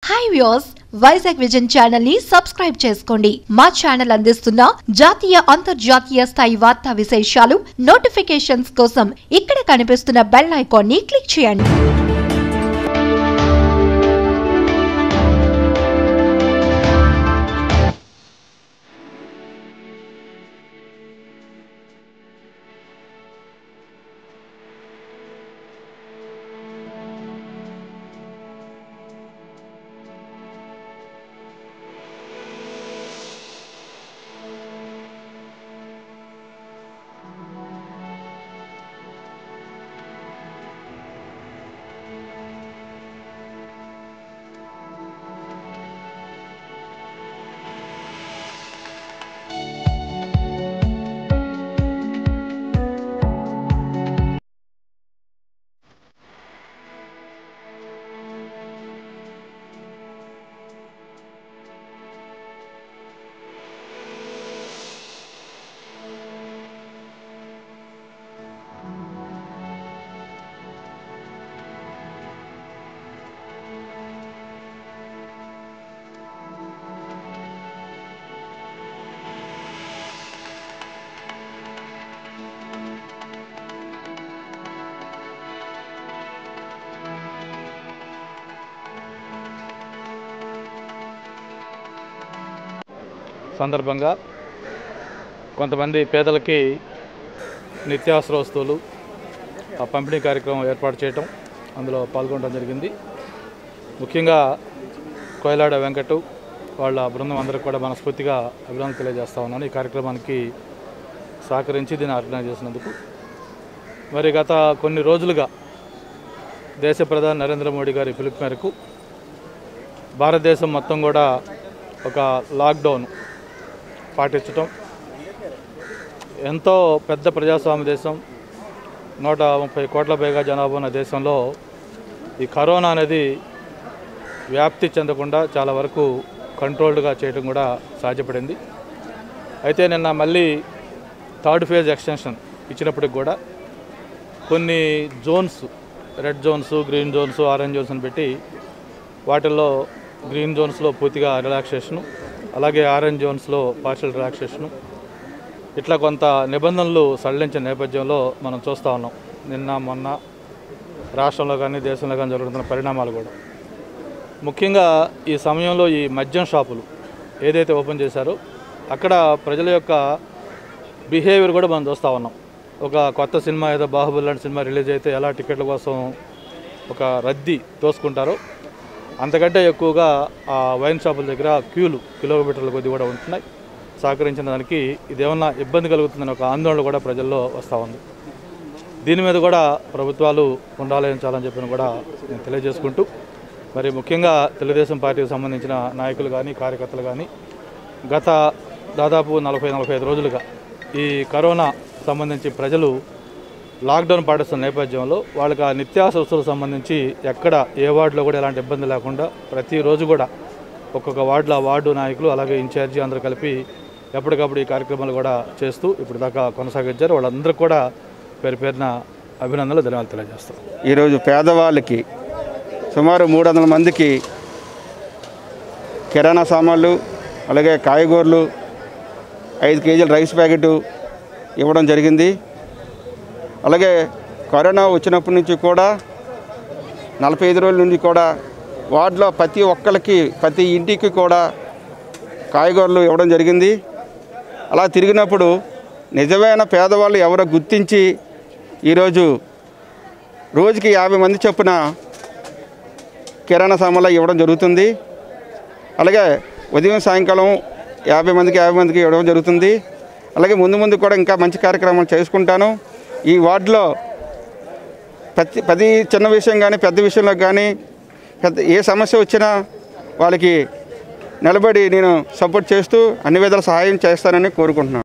Hi viewers, Vizag vision channel ని subscribe చేసుకోండి. మా ఛానల్ అందిస్తున్న జాతీయ అంతర్జాతీయ స్థాయి వార్తా విశేషాలు నోటిఫికేషన్స్ కోసం ఇక్కడ కనిపిస్తున్న బెల్ ఐకాన్ ని క్లిక్ చేయండి. సందర్భంగా కొంతమంది పేదలకి నిత్యావసర వస్తువులు పంపిణీ కార్యక్రమం ఏర్పాటు చేయటం, అందులో పాల్గొనడం జరిగింది. ముఖ్యంగా కోయలాడ వెంకటు వాళ్ళ బృందం అందరికీ కూడా మనస్ఫూర్తిగా అభినందనలు తెలియజేస్తా ఉన్నాను ఈ కార్యక్రమానికి సహకరించి దీన్ని ఆర్గనైజ్ చేసినందుకు. మరి గత కొన్ని రోజులుగా దేశ ప్రధాని నరేంద్ర మోడీ గారి పిలుపు మేరకు భారతదేశం మొత్తం కూడా ఒక లాక్డౌన్ పాటించటం, ఎంతో పెద్ద ప్రజాస్వామ్య దేశం, 130 కోట్ల పైగా జనాభా ఉన్న దేశంలో ఈ కరోనా అనేది వ్యాప్తి చెందకుండా చాలా వరకు కంట్రోల్డ్గా చేయడం కూడా సాధ్యపడింది. అయితే నిన్న మళ్ళీ థర్డ్ ఫేజ్ ఎక్స్టెన్షన్ ఇచ్చినప్పటికి కూడా కొన్ని zones, red zones, green zones, orange zones అని పెట్టి వాటిల్లో గ్రీన్ జోన్స్లో పూర్తిగా రిలాక్సేషను, అలాగే ఆరెంజ్ జోన్స్లో పార్షియల్ రిలాక్సేషను, ఇట్లా కొంత నిబంధనలు సడలించిన నేపథ్యంలో మనం చూస్తూ ఉన్నాం. నిన్న మొన్న రాష్ట్రంలో కానీ దేశంలో కానీ జరుగుతున్న పరిణామాలు కూడా ముఖ్యంగా ఈ సమయంలో ఈ మద్యం షాపులు ఏదైతే ఓపెన్ చేశారో అక్కడ ప్రజల యొక్క బిహేవియర్ కూడా మనం చూస్తూ ఉన్నాం. ఒక కొత్త సినిమా ఏదో బాహుబలి లాంటి సినిమా రిలీజ్ అయితే ఎలా టికెట్ల కోసం ఒక రద్దీ తోసుకుంటారో అంతకంటే ఎక్కువగా ఆ వైన్ షాపుల దగ్గర క్యూలు కిలోమీటర్ల కొద్ది కూడా ఉంటున్నాయి. సహకరించిన దానికి ఇదేమన్నా ఇబ్బంది కలుగుతుందని ఒక ఆందోళన కూడా ప్రజల్లో వస్తూ ఉంది. దీని మీద కూడా ప్రభుత్వాలు ఉండాలని చెప్పిన కూడా నేను తెలియజేసుకుంటూ, మరి ముఖ్యంగా తెలుగుదేశం పార్టీకి సంబంధించిన నాయకులు కానీ కార్యకర్తలు కానీ గత దాదాపు 40-45 రోజులుగా ఈ కరోనా సంబంధించి ప్రజలు లాక్డౌన్ పాటిస్తున్న నేపథ్యంలో వాళ్ళకి ఆ నిత్యావసర వస్తువులకు సంబంధించి ఎక్కడ ఏ వార్డులో కూడా ఎలాంటి ఇబ్బంది లేకుండా ప్రతిరోజు కూడా ఒక్కొక్క వార్డులో వార్డు నాయకులు అలాగే ఇన్ఛార్జి అందరూ కలిపి ఎప్పటికప్పుడు ఈ కార్యక్రమాలు కూడా చేస్తూ ఇప్పుడు దాకా కొనసాగించారు. వాళ్ళందరూ కూడా పేరు పేరున అభినందనలు ధన్యవాదాలు తెలియజేస్తారు. ఈరోజు పేదవాళ్ళకి సుమారు 300 మందికి కిరాణా సామాన్లు అలాగే కాయగూరలు 5 కేజీల రైస్ ప్యాకెట్ ఇవ్వడం జరిగింది. అలాగే కరోనా వచ్చినప్పటి నుంచి కూడా 45 రోజుల నుంచి కూడా వార్డులో ప్రతి ఒక్కరికి ప్రతి ఇంటికి కూడా కాయగూరలు ఇవ్వడం జరిగింది. అలా తిరిగినప్పుడు నిజమైన పేదవాళ్ళు ఎవరో గుర్తించి ఈరోజు రోజుకి 50 మంది చొప్పున కిరాణా సామాన్లు ఇవ్వడం జరుగుతుంది. అలాగే ఉదయం సాయంకాలం 50 మందికి ఇవ్వడం జరుగుతుంది. అలాగే ముందు కూడా ఇంకా మంచి కార్యక్రమాలు చేసుకుంటాను. ఈ వార్డులో ప్రతి చిన్న విషయం కానీ పెద్ద విషయంలో కానీ ఏ సమస్య వచ్చినా వాళ్ళకి నిలబడి నేను సపోర్ట్ చేస్తూ అన్ని విధాల సహాయం చేస్తానని కోరుకుంటున్నాను.